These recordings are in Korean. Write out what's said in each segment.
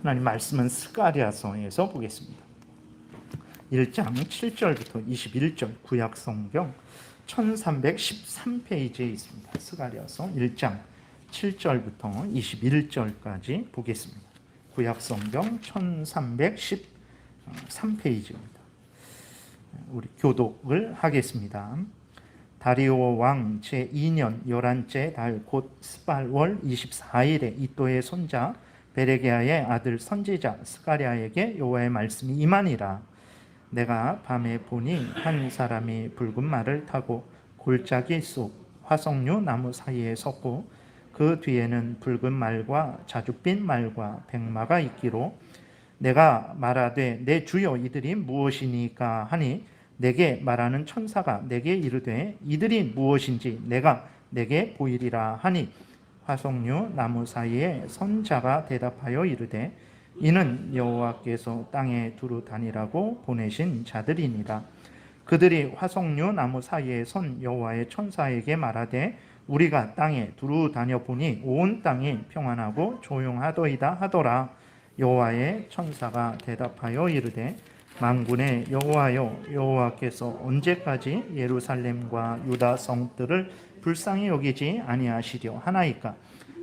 하나님 말씀은 스가랴서에서 보겠습니다. 1장 7절부터 21절 구약성경 1313페이지에 있습니다. 스가랴서 1장 7절부터 21절까지 보겠습니다. 구약성경 1313페이지입니다. 우리 교독을 하겠습니다. 다리오 왕 제2년 11째 달 곧 스발월 24일에 이또의 손자 베레게아의 아들 선지자 스가랴에게 여호와의 말씀이 임하니라. 내가 밤에 보니 한 사람이 붉은 말을 타고 골짜기 속 화석류 나무 사이에 섰고 그 뒤에는 붉은 말과 자줏빛 말과 백마가 있기로 내가 말하되 내 주여 이들이 무엇이니까 하니 내게 말하는 천사가 내게 이르되 이들이 무엇인지 내가 내게 보이리라 하니 화석류 나무 사이에 선 자가 대답하여 이르되 이는 여호와께서 땅에 두루 다니라고 보내신 자들이니라. 그들이 화석류 나무 사이에 선 여호와의 천사에게 말하되 우리가 땅에 두루 다녀보니 온 땅이 평안하고 조용하더이다 하더라. 여호와의 천사가 대답하여 이르되 만군의 여호와여 여호와께서 언제까지 예루살렘과 유다 성들을 불쌍히 여기지 아니하시려 하나이까.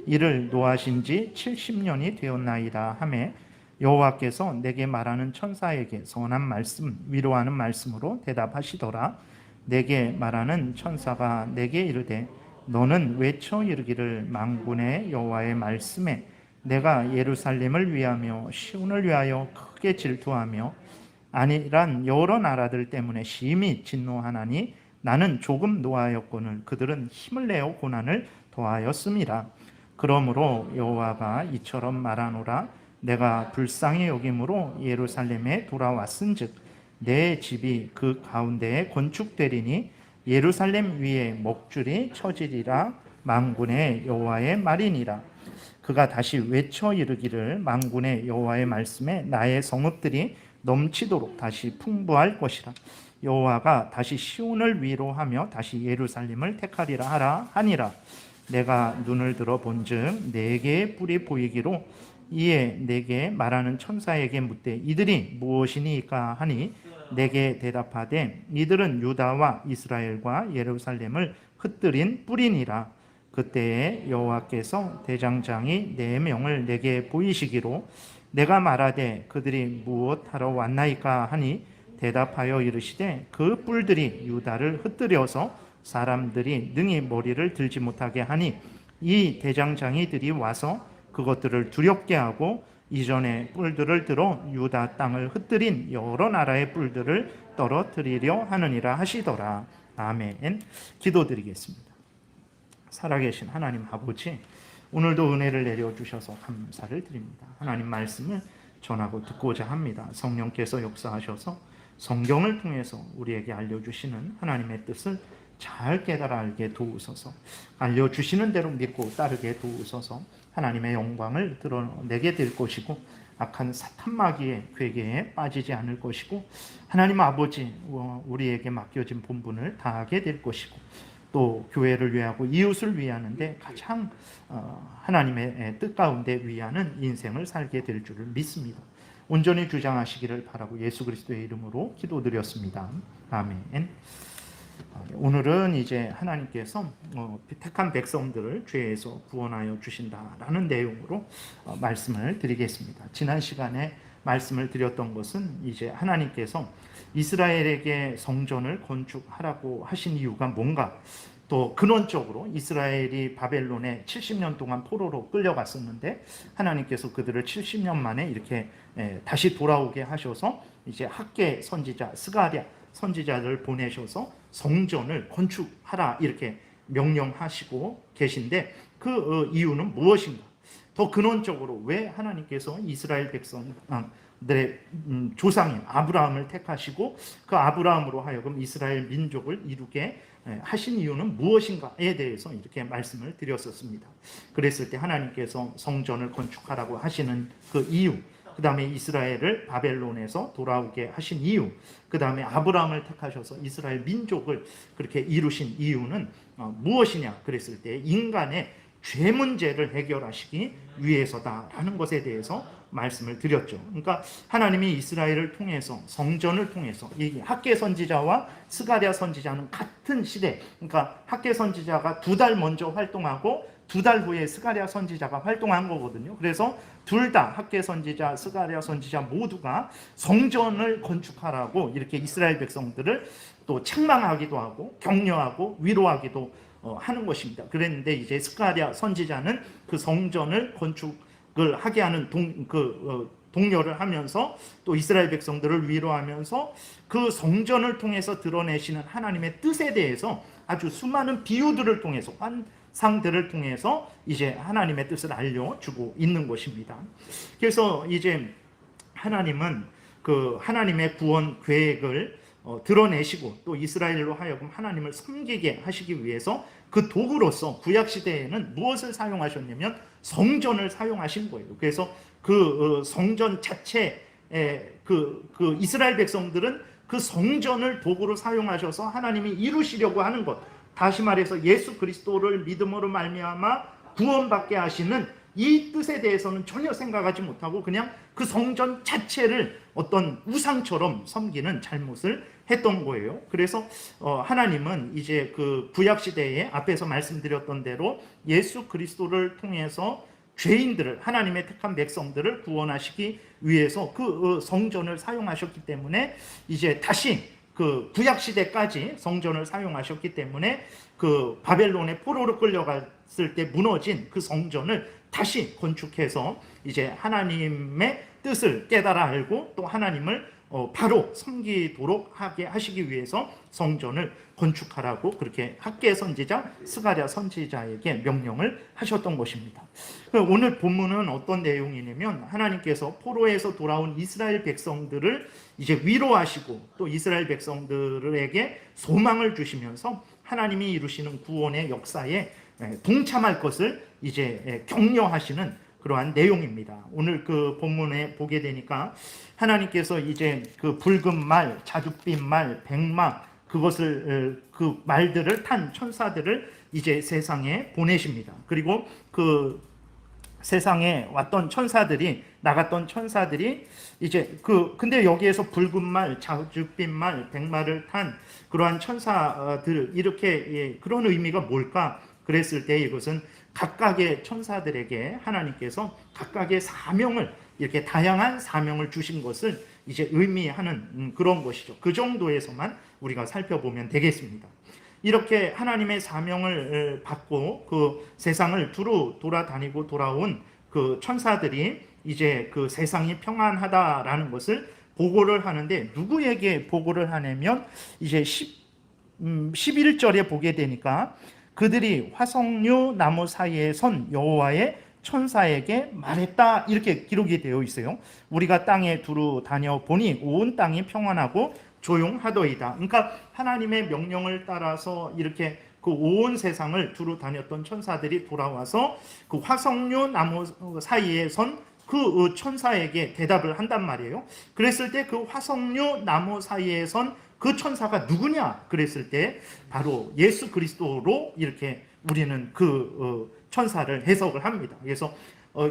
이를 노하신 지 70년이 되었나이다 하매 여호와께서 내게 말하는 천사에게 선한 말씀 위로하는 말씀으로 대답하시더라. 내게 말하는 천사가 내게 이르되 너는 외쳐 이르기를 만군의 여호와의 말씀에 내가 예루살렘을 위하며 시온을 위하여 크게 질투하며 아니란 여러 나라들 때문에 심히 진노하나니 나는 조금 노하였거늘 그들은 힘을 내어 고난을 더하였음이라. 그러므로 여호와가 이처럼 말하노라. 내가 불쌍히 여김으로 예루살렘에 돌아왔은즉 내 집이 그 가운데에 건축되리니 예루살렘 위에 먹줄이 쳐지리라. 만군의 여호와의 말이니라. 그가 다시 외쳐 이르기를 만군의 여호와의 말씀에 나의 성읍들이 넘치도록 다시 풍부할 것이라. 여호와가 다시 시온을 위로하며 다시 예루살렘을 택하리라 하라 하니라. 내가 눈을 들어 본즉 네 개의 뿔이 보이기로 이에 내게 말하는 천사에게 묻되 이들이 무엇이니까 하니 내게 대답하되 이들은 유다와 이스라엘과 예루살렘을 흩뜨린 뿔이니라. 그때에 여호와께서 대장장이 네 명을 내게 보이시기로 내가 말하되 그들이 무엇하러 왔나이까 하니 대답하여 이르시되 그 뿔들이 유다를 흩뜨려서 사람들이 능히 머리를 들지 못하게 하니 이 대장장이들이 와서 그것들을 두렵게 하고 이전에 뿔들을 들어 유다 땅을 흩뜨린 여러 나라의 뿔들을 떨어뜨리려 하느니라 하시더라. 아멘. 기도드리겠습니다. 살아계신 하나님 아버지, 오늘도 은혜를 내려주셔서 감사를 드립니다. 하나님 말씀을 전하고 듣고자 합니다. 성령께서 역사하셔서 성경을 통해서 우리에게 알려주시는 하나님의 뜻을 잘 깨달아 알게 도우소서. 알려주시는 대로 믿고 따르게 도우소서. 하나님의 영광을 드러내게 될 것이고 악한 사탄 마귀의 괴계에 빠지지 않을 것이고 하나님 아버지 우리에게 맡겨진 본분을 다하게 될 것이고 또 교회를 위하고 이웃을 위하는데 가장 하나님의 뜻 가운데 위하는 인생을 살게 될 줄을 믿습니다. 온전히 주장하시기를 바라고 예수 그리스도의 이름으로 기도드렸습니다. 아멘. 오늘은 이제 하나님께서 택한 백성들을 죄에서 구원하여 주신다라는 내용으로 말씀을 드리겠습니다. 지난 시간에 말씀을 드렸던 것은 이제 하나님께서 이스라엘에게 성전을 건축하라고 하신 이유가 뭔가, 또 근원적으로 이스라엘이 바벨론에 70년 동안 포로로 끌려갔었는데 하나님께서 그들을 70년 만에 이렇게 다시 돌아오게 하셔서 이제 학개 선지자 스가랴 선지자를 보내셔서 성전을 건축하라 이렇게 명령하시고 계신데 그 이유는 무엇인가? 더 근원적으로 왜 하나님께서 이스라엘 백성들의 조상인 아브라함을 택하시고 그 아브라함으로 하여금 이스라엘 민족을 이루게 하신 이유는 무엇인가에 대해서 이렇게 말씀을 드렸었습니다. 그랬을 때 하나님께서 성전을 건축하라고 하시는 그 이유, 그 다음에 이스라엘을 바벨론에서 돌아오게 하신 이유, 그 다음에 아브라함을 택하셔서 이스라엘 민족을 그렇게 이루신 이유는 무엇이냐 그랬을 때 인간의 죄 문제를 해결하시기 위해서다라는 것에 대해서 말씀을 드렸죠. 그러니까 하나님이 이스라엘을 통해서, 성전을 통해서, 이 학개 선지자와 스가랴 선지자는 같은 시대, 그러니까 학개 선지자가 2달 먼저 활동하고 2달 후에 스가랴 선지자가 활동한 거거든요. 그래서 둘 다 학개 선지자, 스가랴 선지자 모두가 성전을 건축하라고 이렇게 이스라엘 백성들을 또 책망하기도 하고 격려하고 위로하기도 하는 것입니다. 그랬는데 이제 스가랴 선지자는 그 성전을 건축을 하게 하는 독려를 하면서 또 이스라엘 백성들을 위로하면서 그 성전을 통해서 드러내시는 하나님의 뜻에 대해서 아주 수많은 비유들을 통해서, 상들을 통해서 이제 하나님의 뜻을 알려주고 있는 것입니다. 그래서 이제 하나님은 그 하나님의 구원 계획을 드러내시고 또 이스라엘로 하여금 하나님을 섬기게 하시기 위해서 그 도구로서 구약 시대에는 무엇을 사용하셨냐면 성전을 사용하신 거예요. 그래서 그 성전 자체에 그 이스라엘 백성들은 그 성전을 도구로 사용하셔서 하나님이 이루시려고 하는 것, 다시 말해서 예수 그리스도를 믿음으로 말미암아 구원받게 하시는 이 뜻에 대해서는 전혀 생각하지 못하고 그냥 그 성전 자체를 어떤 우상처럼 섬기는 잘못을 했던 거예요. 그래서 하나님은 이제 그 구약 시대에 앞에서 말씀드렸던 대로 예수 그리스도를 통해서 죄인들을, 하나님의 택한 백성들을 구원하시기 위해서 그 성전을 사용하셨기 때문에 이제 다시 그 구약 시대까지 성전을 사용하셨기 때문에 그 바벨론의 포로로 끌려갔을 때 무너진 그 성전을 다시 건축해서 이제 하나님의 뜻을 깨달아 알고 또 하나님을 바로 섬기도록 하게 하시기 위해서 성전을 건축하라고 그렇게 학개 선지자, 스가랴 선지자에게 명령을 하셨던 것입니다. 오늘 본문은 어떤 내용이냐면 하나님께서 포로에서 돌아온 이스라엘 백성들을 이제 위로하시고 또 이스라엘 백성들에게 소망을 주시면서 하나님이 이루시는 구원의 역사에 동참할 것을 이제 격려하시는 그러한 내용입니다. 오늘 그 본문에 보게 되니까 하나님께서 이제 그 붉은 말, 자줏빛 말, 백마 그것을 그 말들을 탄 천사들을 이제 세상에 보내십니다. 그리고 그 세상에 왔던 천사들이, 나갔던 천사들이 이제 근데 여기에서 붉은 말, 자줏빛 말, 백마를 탄 그러한 천사들, 이렇게 그런 의미가 뭘까? 그랬을 때 이것은 각각의 천사들에게 하나님께서 각각의 사명을, 이렇게 다양한 사명을 주신 것을 이제 의미하는 그런 것이죠. 그 정도에서만 우리가 살펴보면 되겠습니다. 이렇게 하나님의 사명을 받고 그 세상을 두루 돌아다니고 돌아온 그 천사들이 이제 그 세상이 평안하다라는 것을 보고를 하는데, 누구에게 보고를 하냐면 이제 11절에 보게 되니까 그들이 화석류 나무 사이에 선 여호와의 천사에게 말했다, 이렇게 기록이 되어 있어요. 우리가 땅에 두루 다녀보니 온 땅이 평안하고 조용하더이다. 그러니까 하나님의 명령을 따라서 이렇게 그 온 세상을 두루 다녔던 천사들이 돌아와서 그 화석류 나무 사이에 선 그 천사에게 대답을 한단 말이에요. 그랬을 때 그 화석류 나무 사이에 선 그 천사가 누구냐? 그랬을 때 바로 예수 그리스도로 이렇게 우리는 그 천사를 해석을 합니다. 그래서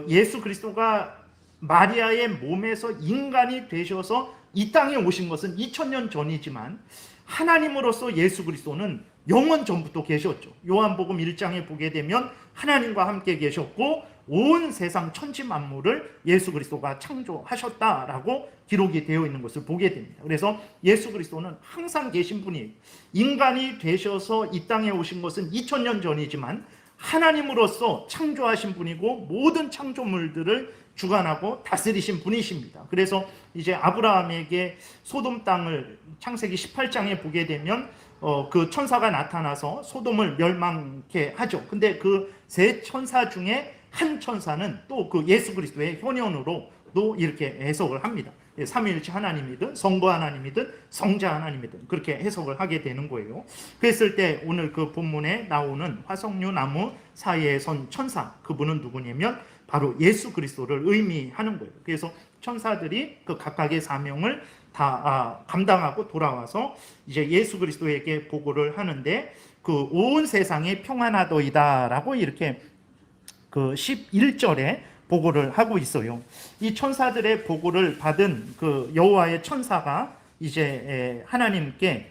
예수 그리스도가 마리아의 몸에서 인간이 되셔서 이 땅에 오신 것은 2000년 전이지만 하나님으로서 예수 그리스도는 영원 전부터 계셨죠. 요한복음 1장에 보게 되면 하나님과 함께 계셨고 온 세상 천지 만물을 예수 그리스도가 창조하셨다라고 기록이 되어 있는 것을 보게 됩니다. 그래서 예수 그리스도는 항상 계신 분이에요. 인간이 되셔서 이 땅에 오신 것은 2000년 전이지만 하나님으로서 창조하신 분이고 모든 창조물들을 주관하고 다스리신 분이십니다. 그래서 이제 아브라함에게 소돔 땅을 창세기 18장에 보게 되면 그 천사가 나타나서 소돔을 멸망케 하죠. 근데 그 세 천사 중에 한 천사는 또 그 예수 그리스도의 현현으로도 이렇게 해석을 합니다. 삼위일체 하나님이든 성부 하나님이든 성자 하나님이든 그렇게 해석을 하게 되는 거예요. 그랬을 때 오늘 그 본문에 나오는 화석류 나무 사이에 선 천사, 그분은 누구냐면 바로 예수 그리스도를 의미하는 거예요. 그래서 천사들이 그 각각의 사명을 다 감당하고 돌아와서 이제 예수 그리스도에게 보고를 하는데 그 온 세상이 평안하도이다라고 이렇게 그 11절에 보고를 하고 있어요. 이 천사들의 보고를 받은 그 여호와의 천사가 이제 하나님께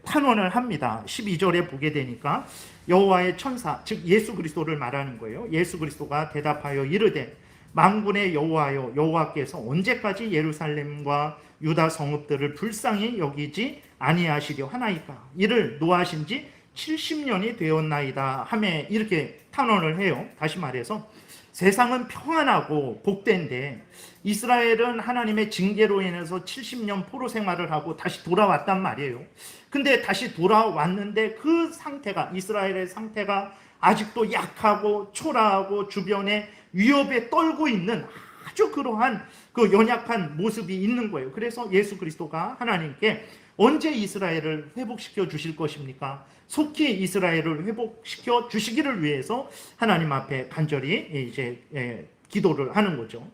탄원을 합니다. 12절에 보게 되니까 여호와의 천사, 즉 예수 그리스도를 말하는 거예요. 예수 그리스도가 대답하여 이르되 만군의 여호와여, 여호와께서 언제까지 예루살렘과 유다 성읍들을 불쌍히 여기지 아니하시려 하나이까? 이를 노하신 지 70년이 되었나이다 하매 이렇게 탄원을 해요. 다시 말해서 세상은 평안하고 복된데 이스라엘은 하나님의 징계로 인해서 70년 포로 생활을 하고 다시 돌아왔단 말이에요. 근데 다시 돌아왔는데 그 상태가, 이스라엘의 상태가 아직도 약하고 초라하고 주변에 위협에 떨고 있는 아주 그러한 그 연약한 모습이 있는 거예요. 그래서 예수 그리스도가 하나님께 언제 이스라엘을 회복시켜 주실 것입니까? 속히 이스라엘을 회복시켜 주시기를 위해서 하나님 앞에 간절히 이제 기도를 하는 거죠.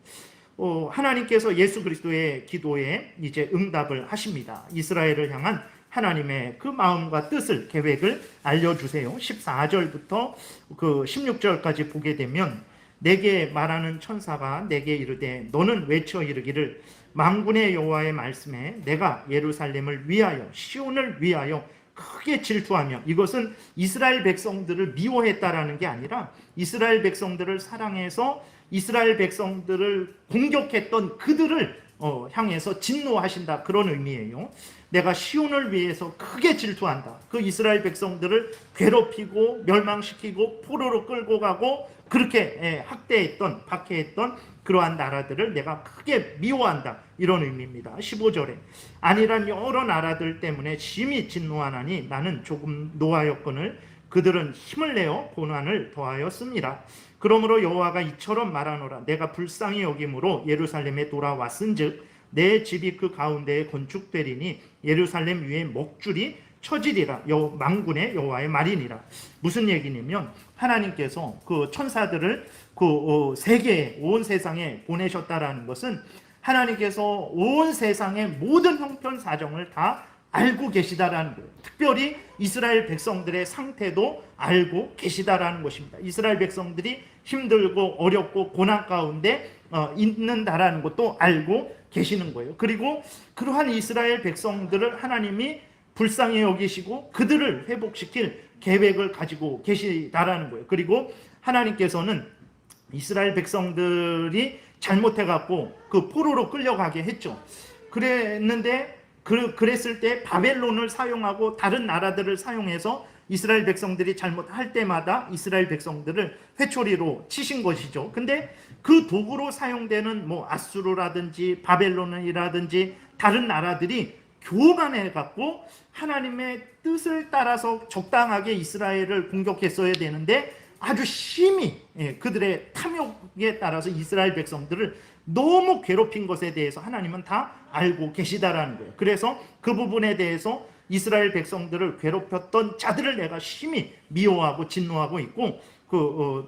하나님께서 예수 그리스도의 기도에 이제 응답을 하십니다. 이스라엘을 향한 하나님의 그 마음과 뜻을, 계획을 알려주세요. 14절부터 그 16절까지 보게 되면 내게 말하는 천사가 내게 이르되 너는 외쳐 이르기를 만군의 여호와의 말씀에 내가 예루살렘을 위하여 시온을 위하여 크게 질투하며, 이것은 이스라엘 백성들을 미워했다라는 게 아니라 이스라엘 백성들을 사랑해서 이스라엘 백성들을 공격했던 그들을 향해서 진노하신다, 그런 의미예요. 내가 시온을 위해서 크게 질투한다. 그 이스라엘 백성들을 괴롭히고 멸망시키고 포로로 끌고 가고 그렇게 학대했던, 박해했던 그러한 나라들을 내가 크게 미워한다, 이런 의미입니다. 15절에 아니란 여러 나라들 때문에 심히 진노하나니 나는 조금 노하였거늘 그들은 힘을 내어 고난을 더하였습니다. 그러므로 여호와가 이처럼 말하노라. 내가 불쌍히 여김으로 예루살렘에 돌아왔은즉 내 집이 그 가운데에 건축되리니 예루살렘 위에 먹줄이 처지리라. 만군의 여호와의 말이니라. 무슨 얘기냐면 하나님께서 그 천사들을 그 세계에, 온 세상에 보내셨다라는 것은 하나님께서 온 세상의 모든 형편 사정을 다 알고 계시다라는 거예요. 특별히 이스라엘 백성들의 상태도 알고 계시다라는 것입니다. 이스라엘 백성들이 힘들고 어렵고 고난 가운데 있는다라는 것도 알고 계시는 거예요. 그리고 그러한 이스라엘 백성들을 하나님이 불쌍히 여기시고 그들을 회복시킬 계획을 가지고 계시다라는 거예요. 그리고 하나님께서는 이스라엘 백성들이 잘못해갖고 그 포로로 끌려가게 했죠. 그랬을 때 바벨론을 사용하고 다른 나라들을 사용해서 이스라엘 백성들이 잘못할 때마다 이스라엘 백성들을 회초리로 치신 것이죠. 근데 그 도구로 사용되는 뭐 아수르라든지 바벨론이라든지 다른 나라들이 교만해 갖고 하나님의 뜻을 따라서 적당하게 이스라엘을 공격했어야 되는데 아주 심히 그들의 탐욕에 따라서 이스라엘 백성들을 너무 괴롭힌 것에 대해서 하나님은 다 알고 계시다라는 거예요. 그래서 그 부분에 대해서 이스라엘 백성들을 괴롭혔던 자들을 내가 심히 미워하고 진노하고 있고,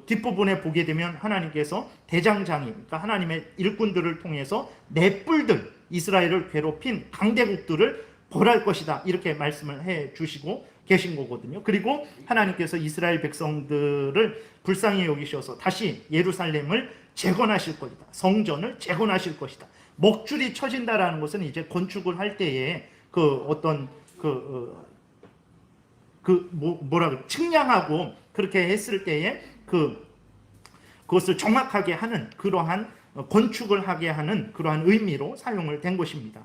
뒷부분에 보게 되면 하나님께서 대장장이, 그러니까 하나님의 일꾼들을 통해서 넷불들, 이스라엘을 괴롭힌 강대국들을 벌할 것이다, 이렇게 말씀을 해 주시고 계신 거거든요. 그리고 하나님께서 이스라엘 백성들을 불쌍히 여기셔서 다시 예루살렘을 재건하실 것이다. 성전을 재건하실 것이다. 먹줄이 쳐진다라는 것은 이제 건축을 할 때에 측량하고 그렇게 했을 때에 그것을 정확하게 하는, 그러한 건축을 하게 하는 그러한 의미로 사용을 된 것입니다.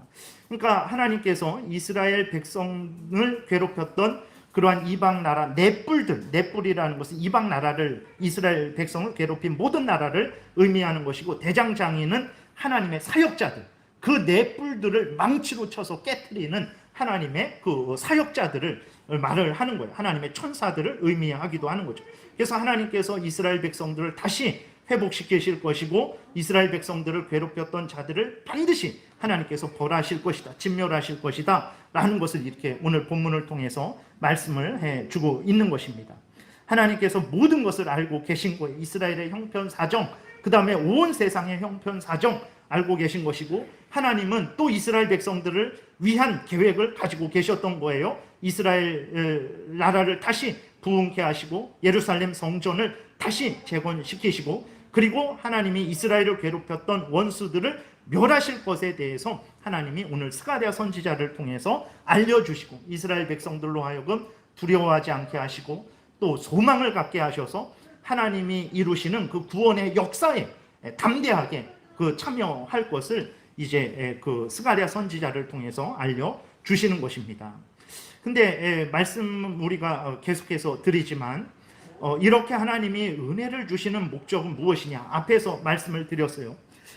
그러니까 하나님께서 이스라엘 백성을 괴롭혔던 그러한 이방 나라 넷불이라는 것은 이방 나라를, 이스라엘 백성을 괴롭힌 모든 나라를 의미하는 것이고, 대장장이는 하나님의 사역자들, 그 넷불들을 망치로 쳐서 깨트리는 하나님의 그 사역자들을 말을 하는 거예요. 하나님의 천사들을 의미하기도 하는 거죠. 그래서 하나님께서 이스라엘 백성들을 다시 회복시키실 것이고, 이스라엘 백성들을 괴롭혔던 자들을 반드시 하나님께서 벌하실 것이다, 진멸하실 것이다 라는 것을 이렇게 오늘 본문을 통해서 말씀을 해주고 있는 것입니다. 하나님께서 모든 것을 알고 계신 거예요. 이스라엘의 형편사정, 그 다음에 온 세상의 형편사정 알고 계신 것이고, 하나님은 또 이스라엘 백성들을 위한 계획을 가지고 계셨던 거예요. 이스라엘 나라를 다시 부흥케 하시고 예루살렘 성전을 다시 재건시키시고 그리고 하나님이 이스라엘을 괴롭혔던 원수들을 멸하실 것에 대해서 하나님이 오늘 스가랴 선지자를 통해서 알려주시고 이스라엘 백성들로 하여금 두려워하지 않게 하시고 또 소망을 갖게 하셔서 하나님이 이루시는 그 구원의 역사에 담대하게 그 참여할 것을 이제 그 스가랴 선지자를 통해서 알려주시는 것입니다. 근데 말씀 우리가 계속해서 드리지만 이렇게 하나님이 은혜를 주시는 목적은 무엇이냐? 앞에서 말씀을 드렸어요.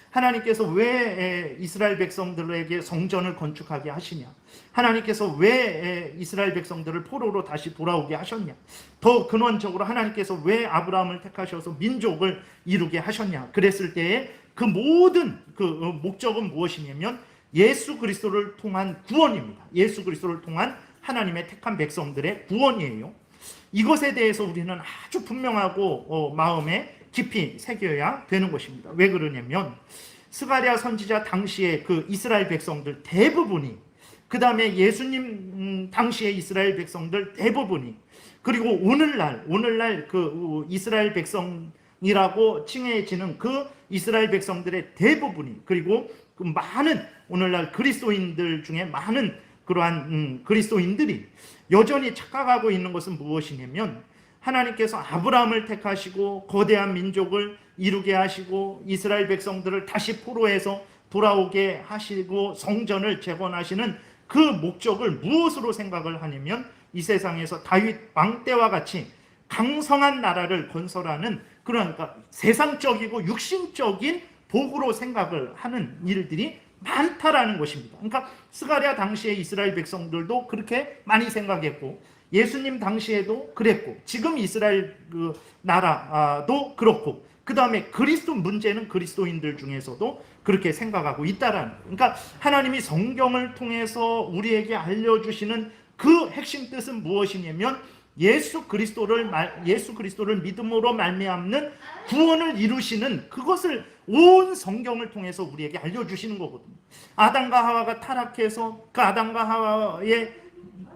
하나님께서 왜 이스라엘 백성들에게 성전을 건축하게 하시냐? 하나님께서 왜 이스라엘 백성들을 포로로 다시 돌아오게 하셨냐? 더 근원적으로 하나님께서 왜 아브라함을 택하셔서 민족을 이루게 하셨냐? 그랬을 때에 그 모든 그 목적은 무엇이냐면 예수 그리스도를 통한 구원입니다. 예수 그리스도를 통한 하나님의 택한 백성들의 구원이에요. 이것에 대해서 우리는 아주 분명하고 마음에 깊이 새겨야 되는 것입니다. 왜 그러냐면 스가랴 선지자 당시에 그 이스라엘 백성들 대부분이, 그 다음에 예수님 당시의 이스라엘 백성들 대부분이, 그리고 오늘날 그 이스라엘 백성이라고 칭해지는 그 이스라엘 백성들의 대부분이, 그리고 그 많은 오늘날 그리스도인들 중에 많은 그러한 그리스도인들이 여전히 착각하고 있는 것은 무엇이냐면 하나님께서 아브라함을 택하시고 거대한 민족을 이루게 하시고 이스라엘 백성들을 다시 포로에서 돌아오게 하시고 성전을 재건하시는 그 목적을 무엇으로 생각을 하냐면 이 세상에서 다윗 왕 때와 같이 강성한 나라를 건설하는, 그러니까 세상적이고 육신적인 도구로 생각을 하는 일들이 많다라는 것입니다. 그러니까 스가랴 당시의 이스라엘 백성들도 그렇게 많이 생각했고 예수님 당시에도 그랬고 지금 이스라엘 그 나라도 그렇고 그 다음에 그리스도 문제는 그리스도인들 중에서도 그렇게 생각하고 있다라는 거예요. 그러니까 하나님이 성경을 통해서 우리에게 알려주시는 그 핵심 뜻은 무엇이냐면 예수 그리스도를 믿음으로 말미암는 구원을 이루시는 그것을 온 성경을 통해서 우리에게 알려주시는 거거든요. 아담과 하와가 타락해서 그 아담과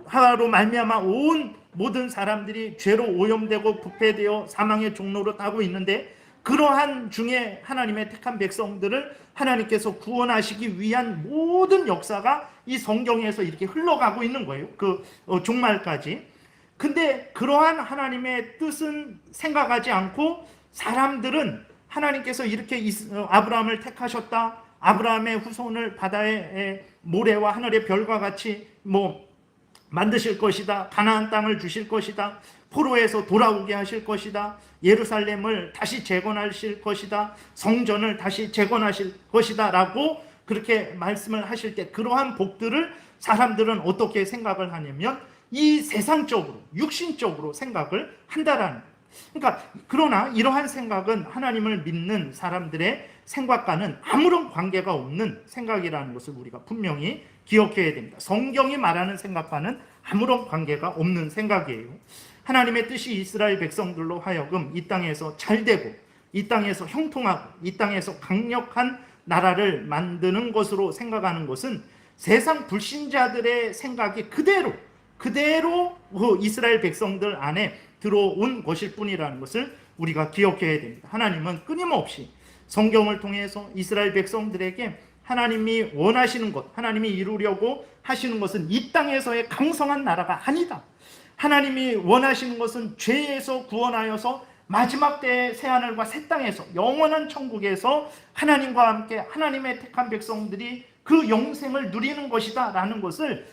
하와로 말미암아 온 모든 사람들이 죄로 오염되고 부패되어 사망의 종로로 타고 있는데 그러한 중에 하나님의 택한 백성들을 하나님께서 구원하시기 위한 모든 역사가 이 성경에서 이렇게 흘러가고 있는 거예요. 그 종말까지. 근데 그러한 하나님의 뜻은 생각하지 않고 사람들은 하나님께서 이렇게 아브라함을 택하셨다, 아브라함의 후손을 바다의 모래와 하늘의 별과 같이 만드실 것이다, 가나안 땅을 주실 것이다, 포로에서 돌아오게 하실 것이다, 예루살렘을 다시 재건하실 것이다, 성전을 다시 재건하실 것이다 라고 그렇게 말씀을 하실 때 그러한 복들을 사람들은 어떻게 생각을 하냐면 이 세상적으로 육신적으로 생각을 한다라는 거예요. 그러니까 그러나 이러한 생각은 하나님을 믿는 사람들의 생각과는 아무런 관계가 없는 생각이라는 것을 우리가 분명히 기억해야 됩니다. 성경이 말하는 생각과는 아무런 관계가 없는 생각이에요. 하나님의 뜻이 이스라엘 백성들로 하여금 이 땅에서 잘되고 이 땅에서 형통하고 이 땅에서 강력한 나라를 만드는 것으로 생각하는 것은 세상 불신자들의 생각이 그대로 그 이스라엘 백성들 안에 들어온 것일 뿐이라는 것을 우리가 기억해야 됩니다. 하나님은 끊임없이 성경을 통해서 이스라엘 백성들에게 하나님이 원하시는 것, 하나님이 이루려고 하시는 것은 이 땅에서의 강성한 나라가 아니다. 하나님이 원하시는 것은 죄에서 구원하여서 마지막 때의 새하늘과 새 땅에서 영원한 천국에서 하나님과 함께 하나님의 택한 백성들이 그 영생을 누리는 것이다 라는 것을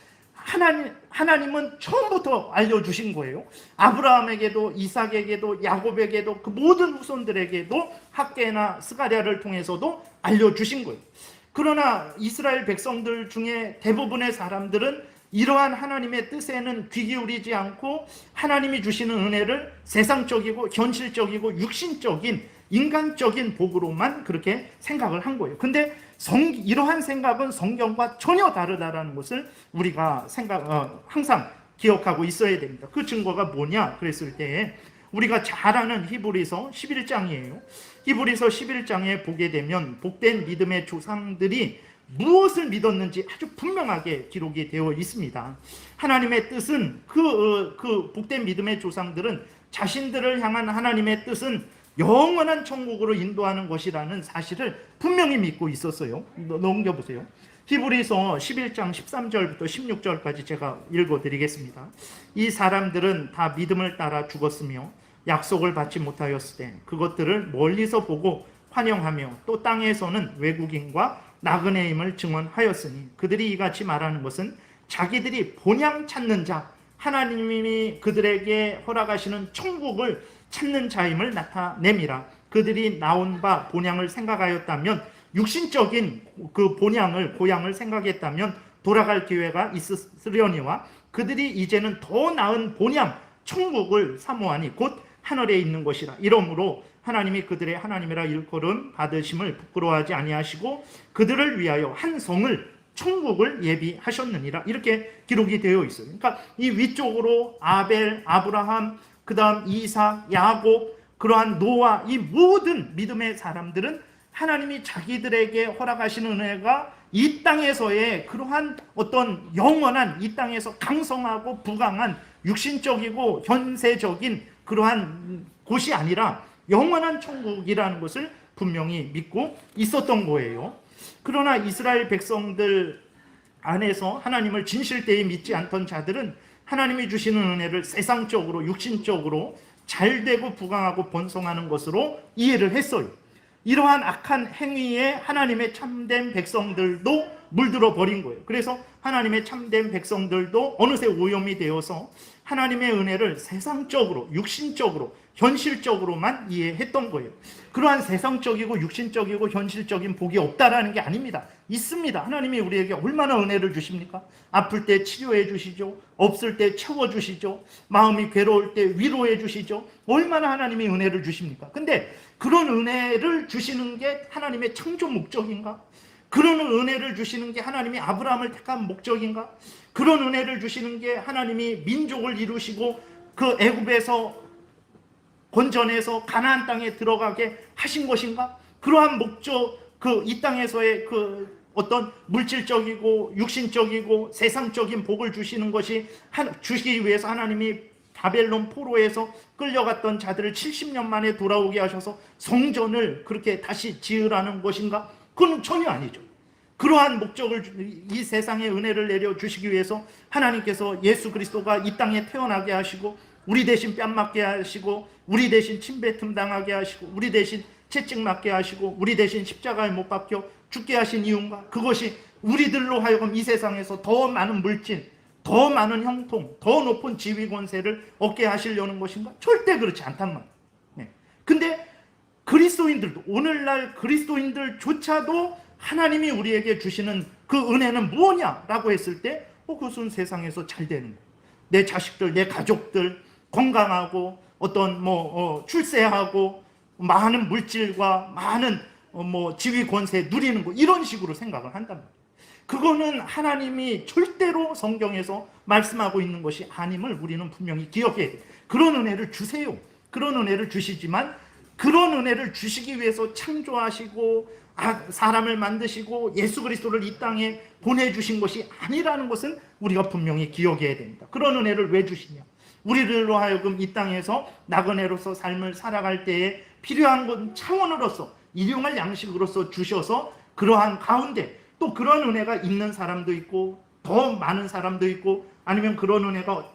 하나님은 처음부터 알려주신 거예요. 아브라함에게도 이삭에게도 야곱에게도 그 모든 후손들에게도 학개나 스가랴를 통해서도 알려주신 거예요. 그러나 이스라엘 백성들 중에 대부분의 사람들은 이러한 하나님의 뜻에는 귀 기울이지 않고 하나님이 주시는 은혜를 세상적이고 현실적이고 육신적인 인간적인 복으로만 그렇게 생각을 한 거예요. 근데 이러한 생각은 성경과 전혀 다르다라는 것을 우리가 항상 기억하고 있어야 됩니다. 그 증거가 뭐냐 그랬을 때 우리가 잘 아는 히브리서 11장이에요. 히브리서 11장에 보게 되면 복된 믿음의 조상들이 무엇을 믿었는지 아주 분명하게 기록이 되어 있습니다. 하나님의 뜻은 그 복된 믿음의 조상들은 자신들을 향한 하나님의 뜻은 영원한 천국으로 인도하는 것이라는 사실을 분명히 믿고 있었어요. 넘겨보세요. 히브리서 11장 13절부터 16절까지 제가 읽어드리겠습니다. 이 사람들은 다 믿음을 따라 죽었으며 약속을 받지 못하였을 때 그것들을 멀리서 보고 환영하며 또 땅에서는 외국인과 나그네임을 증언하였으니 그들이 이같이 말하는 것은 자기들이 본향 찾는 자, 하나님이 그들에게 허락하시는 천국을 찾는 자임을 나타냄이라. 그들이 나온 바 본향을 생각하였다면, 육신적인 그 본향을 고향을 생각했다면 돌아갈 기회가 있으려니와 그들이 이제는 더 나은 본향 천국을 사모하니 곧 하늘에 있는 것이라. 이러므로 하나님이 그들의 하나님이라 일컬음 받으심을 부끄러워하지 아니하시고 그들을 위하여 한 성을 천국을 예비하셨느니라. 이렇게 기록이 되어 있어요. 그러니까 이 위쪽으로 아벨, 아브라함, 그 다음 이삭, 야곱, 그러한 노아, 이 모든 믿음의 사람들은 하나님이 자기들에게 허락하시는 은혜가 이 땅에서의 그러한 어떤 영원한, 이 땅에서 강성하고 부강한 육신적이고 현세적인 그러한 곳이 아니라 영원한 천국이라는 것을 분명히 믿고 있었던 거예요. 그러나 이스라엘 백성들 안에서 하나님을 진실되이 믿지 않던 자들은 하나님이 주시는 은혜를 세상적으로, 육신적으로 잘되고 부강하고 번성하는 것으로 이해를 했어요. 이러한 악한 행위에 하나님의 참된 백성들도 물들어 버린 거예요. 그래서 하나님의 참된 백성들도 어느새 오염이 되어서 하나님의 은혜를 세상적으로, 육신적으로, 현실적으로만 이해했던 거예요. 그러한 세상적이고 육신적이고 현실적인 복이 없다라는 게 아닙니다. 있습니다. 하나님이 우리에게 얼마나 은혜를 주십니까? 아플 때 치료해 주시죠. 없을 때 채워 주시죠. 마음이 괴로울 때 위로해 주시죠. 얼마나 하나님이 은혜를 주십니까? 근데 그런 은혜를 주시는 게 하나님의 창조 목적인가? 그런 은혜를 주시는 게 하나님이 아브라함을 택한 목적인가? 그런 은혜를 주시는 게 하나님이 민족을 이루시고 그 애굽에서 건져내서 가나안 땅에 들어가게 하신 것인가? 그러한 목적, 이 땅에서의 어떤 물질적이고 육신적이고 세상적인 복을 주시는 것이 주시기 위해서 하나님이 바벨론 포로에서 끌려갔던 자들을 70년 만에 돌아오게 하셔서 성전을 그렇게 다시 지으라는 것인가? 그건 전혀 아니죠. 그러한 목적을, 이 세상에 은혜를 내려 주시기 위해서 하나님께서 예수 그리스도가 이 땅에 태어나게 하시고 우리 대신 뺨 맞게 하시고 우리 대신 침뱉음 당하게 하시고 우리 대신 채찍 맞게 하시고 우리 대신 십자가에 못 박혀 죽게 하신 이유인가? 그것이 우리들로 하여금 이 세상에서 더 많은 물질, 더 많은 형통, 더 높은 지위 권세를 얻게 하시려는 것인가? 절대 그렇지 않단 말이에요. 네. 근데 그리스도인들도, 오늘날 그리스도인들조차도 하나님이 우리에게 주시는 그 은혜는 무엇냐라고 했을 때 그것은 세상에서 잘 되는 거예요. 내 자식들, 내 가족들 건강하고 어떤 출세하고 많은 물질과 많은 지위 권세 누리는 거, 이런 식으로 생각을 한단 말이에요. 그거는 하나님이 절대로 성경에서 말씀하고 있는 것이 아님을 우리는 분명히 기억해야 돼요. 그런 은혜를 주세요. 그런 은혜를 주시지만 그런 은혜를 주시기 위해서 창조하시고 사람을 만드시고 예수 그리스도를 이 땅에 보내주신 것이 아니라는 것은 우리가 분명히 기억해야 됩니다. 그런 은혜를 왜 주시냐? 우리들로 하여금 이 땅에서 나그네로서 삶을 살아갈 때에 필요한 건 차원으로서, 일용할 양식으로서 주셔서 그러한 가운데 또 그런 은혜가 있는 사람도 있고 더 많은 사람도 있고 아니면 그런 은혜가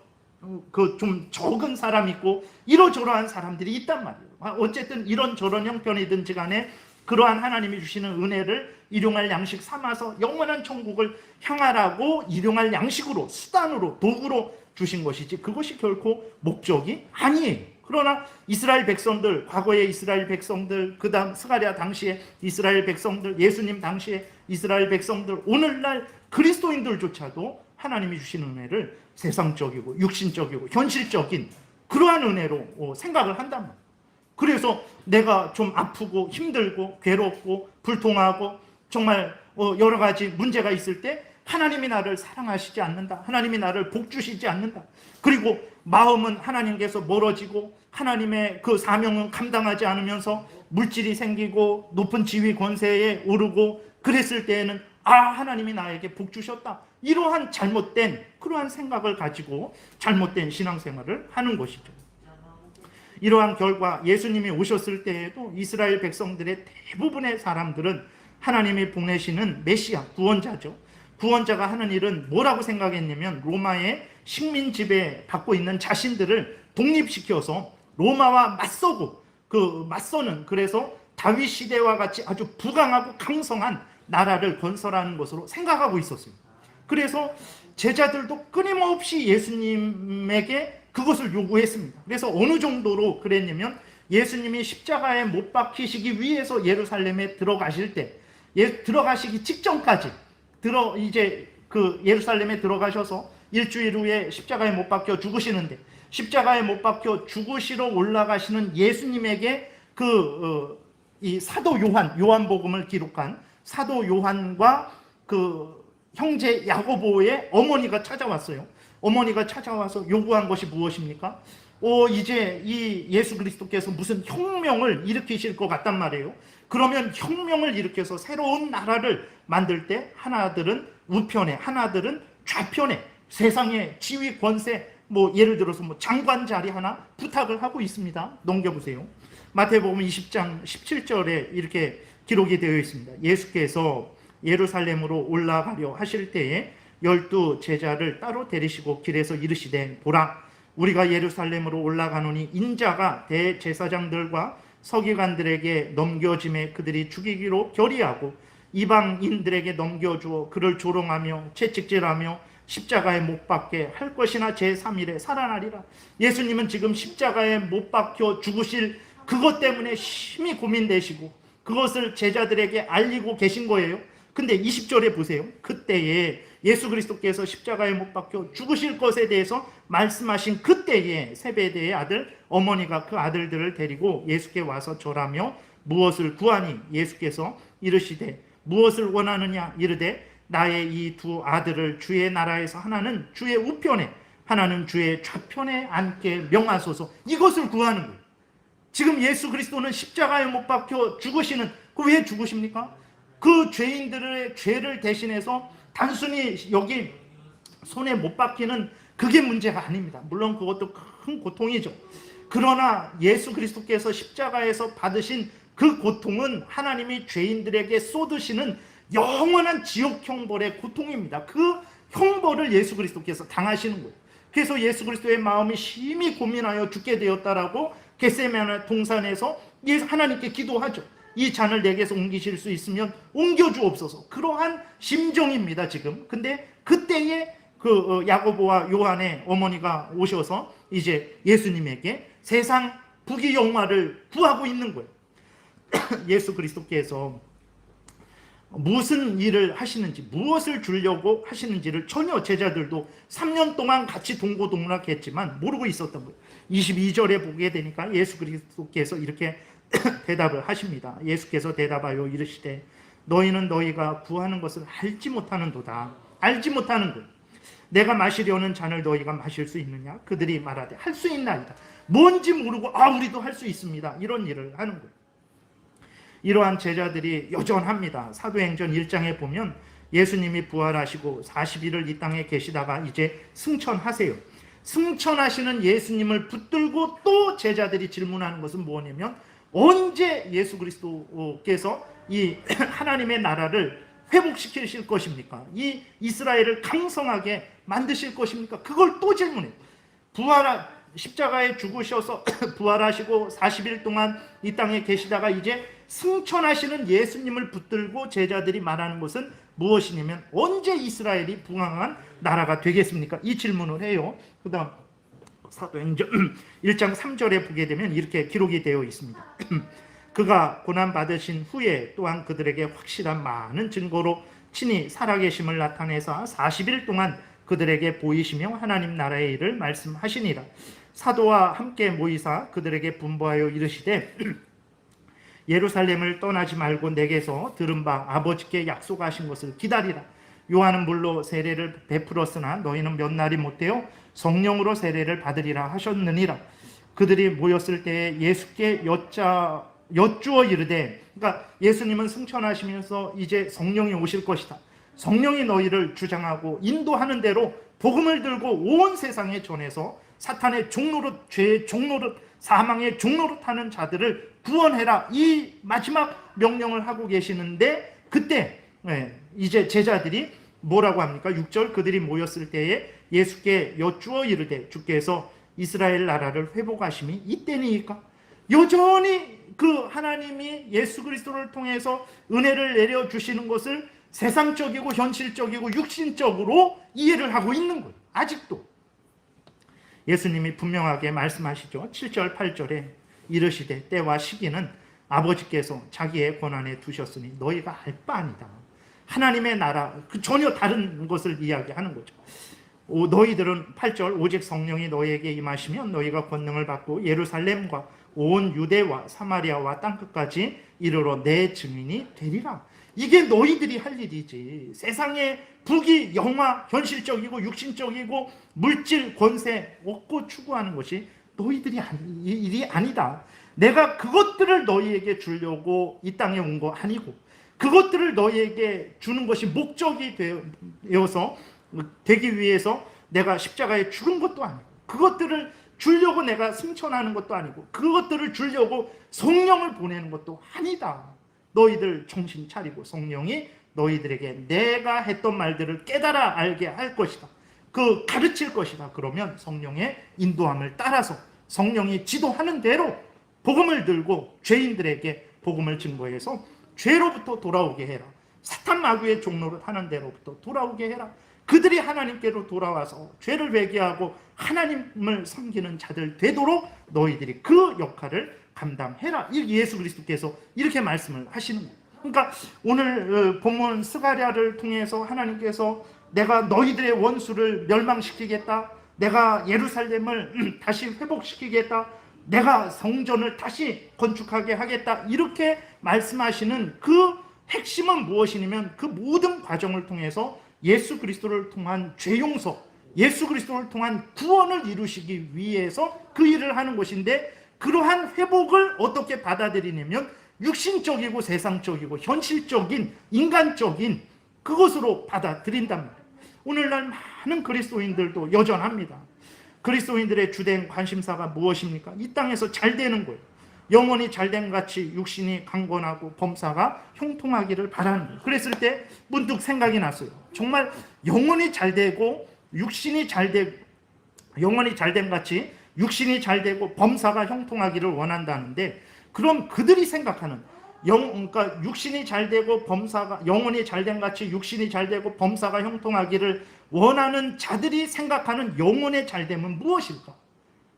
좀 적은 사람이 있고 이러저러한 사람들이 있단 말이에요. 어쨌든 이런저런 형편이든지 간에 그러한 하나님이 주시는 은혜를 일용할 양식 삼아서 영원한 천국을 향하라고 일용할 양식으로, 수단으로, 도구로 주신 것이지 그것이 결코 목적이 아니에요. 그러나 이스라엘 백성들, 과거의 이스라엘 백성들, 그 다음 스가랴 당시에 이스라엘 백성들, 예수님 당시에 이스라엘 백성들, 오늘날 그리스도인들조차도 하나님이 주시는 은혜를 세상적이고 육신적이고 현실적인 그러한 은혜로 생각을 한단 말이에요. 그래서 내가 좀 아프고 힘들고 괴롭고 불통하고 정말 여러 가지 문제가 있을 때 하나님이 나를 사랑하시지 않는다. 하나님이 나를 복주시지 않는다. 그리고 마음은 하나님께서 멀어지고 하나님의 그 사명은 감당하지 않으면서 물질이 생기고 높은 지위 권세에 오르고 그랬을 때에는 하나님이 나에게 복 주셨다, 이러한 잘못된 그러한 생각을 가지고 잘못된 신앙생활을 하는 것이죠. 이러한 결과 예수님이 오셨을 때에도 이스라엘 백성들의 대부분의 사람들은 하나님이 보내시는 메시아, 구원자죠. 구원자가 하는 일은 뭐라고 생각했냐면 로마의 식민 지배 받고 있는 자신들을 독립시켜서 로마와 맞서고 맞서는, 그래서 다윗 시대와 같이 아주 부강하고 강성한 나라를 건설하는 것으로 생각하고 있었어요. 그래서 제자들도 끊임없이 예수님에게 그것을 요구했습니다. 그래서 어느 정도로 그랬냐면 예수님이 십자가에 못 박히시기 위해서 예루살렘에 들어가실 때, 들어가시기 직전까지 이제 예루살렘에 들어가셔서 일주일 후에 십자가에 못 박혀 죽으시는데, 십자가에 못 박혀 죽으시러 올라가시는 예수님에게 이 사도 요한복음을 기록한 사도 요한과 형제 야고보의 어머니가 찾아왔어요. 어머니가 찾아와서 요구한 것이 무엇입니까? 이제 이 예수 그리스도께서 무슨 혁명을 일으키실 것 같단 말이에요. 그러면 혁명을 일으켜서 새로운 나라를 만들 때 하나들은 우편에, 하나들은 좌편에 세상의 지위 권세, 예를 들어서 장관 자리 하나 부탁을 하고 있습니다. 넘겨보세요. 마태복음 20장 17절에 이렇게 기록이 되어 있습니다. 예수께서 예루살렘으로 올라가려 하실 때에 12 제자를 따로 데리시고 길에서 이르시되, 보라, 우리가 예루살렘으로 올라가노니 인자가 대제사장들과 서기관들에게 넘겨짐에 그들이 죽이기로 결의하고 이방인들에게 넘겨주어 그를 조롱하며 채찍질하며 십자가에 못 박게 할 것이나 제3일에 살아나리라. 예수님은 지금 십자가에 못 박혀 죽으실 그것 때문에 심히 고민되시고 그것을 제자들에게 알리고 계신 거예요. 근데 20절에 보세요. 그때에 예수 그리스도께서 십자가에 못 박혀 죽으실 것에 대해서 말씀하신 그때에 세베대의 아들 어머니가 그 아들들을 데리고 예수께 와서 절하며 무엇을 구하니? 예수께서 이르시되 무엇을 원하느냐? 이르되 나의 이 두 아들을 주의 나라에서 하나는 주의 우편에 하나는 주의 좌편에 앉게 명하소서. 이것을 구하는 거예요. 지금 예수 그리스도는 십자가에 못 박혀 죽으시는, 왜 죽으십니까? 그 죄인들의 죄를 대신해서 단순히 여기 손에 못 박히는 그게 문제가 아닙니다. 물론 그것도 큰 고통이죠. 그러나 예수 그리스도께서 십자가에서 받으신 그 고통은 하나님이 죄인들에게 쏟으시는 영원한 지옥 형벌의 고통입니다. 그 형벌을 예수 그리스도께서 당하시는 거예요. 그래서 예수 그리스도의 마음이 심히 고민하여 죽게 되었다라고 겟세마네 동산에서 하나님께 기도하죠. 이 잔을 내게서 옮기실 수 있으면 옮겨주옵소서. 그러한 심정입니다 지금. 근데 그때에 야고보와 요한의 어머니가 오셔서 이제 예수님에게 세상 부귀영화를 구하고 있는 거예요. 예수 그리스도께서 무슨 일을 하시는지, 무엇을 주려고 하시는지를 전혀 제자들도 3년 동안 같이 동고동락했지만 모르고 있었던 거예요. 22절에 보게 되니까 예수 그리스도께서 이렇게 대답을 하십니다. 예수께서 대답하여 이르시되 너희는 너희가 구하는 것을 알지 못하는도다. 알지 못하는 것. 내가 마시려는 잔을 너희가 마실 수 있느냐? 그들이 말하되 할 수 있나이다. 뭔지 모르고 우리도 할 수 있습니다. 이런 일을 하는 거예요. 이러한 제자들이 여전합니다. 사도행전 1장에 보면 예수님이 부활하시고 40일을 이 땅에 계시다가 이제 승천하세요. 승천하시는 예수님을 붙들고 또 제자들이 질문하는 것은 뭐냐면 언제 예수 그리스도께서 이 하나님의 나라를 회복시키실 것입니까? 이 이스라엘을 강성하게 만드실 것입니까? 그걸 또 질문해요. 십자가에 죽으셔서 부활하시고 40일 동안 이 땅에 계시다가 이제 승천하시는 예수님을 붙들고 제자들이 말하는 것은 무엇이냐면 언제 이스라엘이 부강한 나라가 되겠습니까? 이 질문을 해요. 그 다음 사도행전 1장 3절에 보게 되면 이렇게 기록이 되어 있습니다. 그가 고난받으신 후에 또한 그들에게 확실한 많은 증거로 친히 살아계심을 나타내사 40일 동안 그들에게 보이시며 하나님 나라의 일을 말씀하시니라. 사도와 함께 모이사 그들에게 분부하여 이르시되 예루살렘을 떠나지 말고 내게서 들은 바 아버지께 약속하신 것을 기다리라. 요한은 물로 세례를 베풀었으나 너희는 몇 날이 못되어 성령으로 세례를 받으리라 하셨느니라. 그들이 모였을 때에 예수께 여쭈어 이르되, 그러니까 예수님은 승천하시면서 이제 성령이 오실 것이다. 성령이 너희를 주장하고 인도하는 대로 복음을 들고 온 세상에 전해서 사탄의 종노릇, 죄의 종노릇, 사망의 종노릇 하는 자들을 구원해라. 이 마지막 명령을 하고 계시는데, 그때 이제 제자들이 뭐라고 합니까? 6절, 그들이 모였을 때에 예수께 여쭈어 이르되 주께서 이스라엘 나라를 회복하심이 이때니까. 여전히 그 하나님이 예수 그리스도를 통해서 은혜를 내려주시는 것을 세상적이고 현실적이고 육신적으로 이해를 하고 있는 거예요. 아직도. 예수님이 분명하게 말씀하시죠. 7절 8절에 이르시되 때와 시기는 아버지께서 자기의 권한에 두셨으니 너희가 알 바 아니다. 하나님의 나라, 그 전혀 다른 것을 이야기하는 거죠. 너희들은 8절 오직 성령이 너희에게 임하시면 너희가 권능을 받고 예루살렘과 온 유대와 사마리아와 땅끝까지 이르러 내 증인이 되리라. 이게 너희들이 할 일이지. 세상의 부귀, 영화, 현실적이고 육신적이고 물질, 권세 얻고 추구하는 것이 너희들이 일이 아니다. 내가 그것들을 너희에게 주려고 이 땅에 온 거 아니고, 그것들을 너희에게 주는 것이 목적이 되어서 되기 위해서 내가 십자가에 죽은 것도 아니고, 그것들을 주려고 내가 승천하는 것도 아니고, 그것들을 주려고 성령을 보내는 것도 아니다. 너희들 정신 차리고 성령이 너희들에게 내가 했던 말들을 깨달아 알게 할 것이다. 그 가르칠 것이다. 그러면 성령의 인도함을 따라서 성령이 지도하는 대로 복음을 들고 죄인들에게 복음을 증거해서 죄로부터 돌아오게 해라. 사탄 마귀의 종노릇 하는 대로부터 돌아오게 해라. 그들이 하나님께로 돌아와서 죄를 회개하고 하나님을 섬기는 자들 되도록 너희들이 그 역할을 감당해라. 예수 그리스도께서 이렇게 말씀을 하시는 거예요. 그러니까 오늘 본문 스가랴를 통해서 하나님께서 내가 너희들의 원수를 멸망시키겠다. 내가 예루살렘을 다시 회복시키겠다. 내가 성전을 다시 건축하게 하겠다. 이렇게 말씀하시는 그 핵심은 무엇이냐면 그 모든 과정을 통해서 예수 그리스도를 통한 죄 용서, 예수 그리스도를 통한 구원을 이루시기 위해서 그 일을 하는 것인데, 그러한 회복을 어떻게 받아들이냐면 육신적이고 세상적이고 현실적인 인간적인 그것으로 받아들인단 말이에요. 오늘날 많은 그리스도인들도 여전합니다. 그리스도인들의 주된 관심사가 무엇입니까? 이 땅에서 잘 되는 거예요. 영혼이 잘된 같이 육신이 강건하고 범사가 형통하기를 바라는 거예요. 그랬을 때 문득 생각이 났어요. 정말 영혼이 잘 되고 육신이 잘 되고, 영혼이 잘된 같이 육신이 잘 되고 범사가 형통하기를 원한다는데, 그럼 그들이 생각하는 그러니까 육신이 잘 되고 범사가, 영혼이 잘된 같이 육신이 잘 되고 범사가 형통하기를 원하는 자들이 생각하는 영혼의 잘됨은 무엇일까?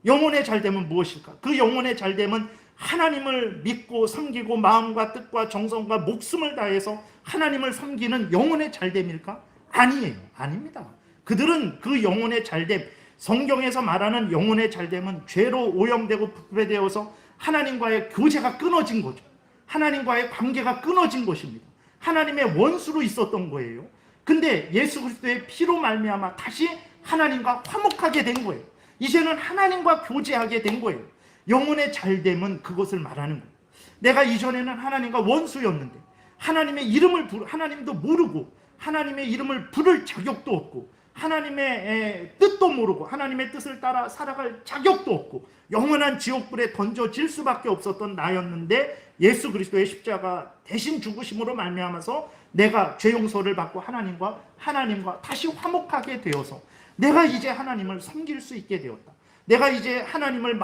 영혼의 잘됨은 무엇일까? 그 영혼의 잘됨은 하나님을 믿고 섬기고 마음과 뜻과 정성과 목숨을 다해서 하나님을 섬기는 영혼의 잘됨일까? 아니에요. 아닙니다. 그들은 그 영혼의 잘됨, 성경에서 말하는 영혼의 잘됨은 죄로 오염되고 부패되어서 하나님과의 교제가 끊어진 거죠. 하나님과의 관계가 끊어진 것입니다. 하나님의 원수로 있었던 거예요. 근데 예수 그리스도의 피로 말미암아 다시 하나님과 화목하게 된 거예요. 이제는 하나님과 교제하게 된 거예요. 영혼의 잘됨은 그것을 말하는 거예요. 내가 이전에는 하나님과 원수였는데 하나님의 이름을 하나님도 모르고 하나님의 이름을 부를 자격도 없고 하나님의 뜻도 모르고 하나님의 뜻을 따라 살아갈 자격도 없고 영원한 지옥불에 던져질 수밖에 없었던 나였는데, 예수 그리스도의 십자가 대신 죽으심으로 말미암아서 내가 죄 용서를 받고 하나님과 다시 화목하게 되어서 내가 이제 하나님을 섬길 수 있게 되었다. 내가 이제 하나님을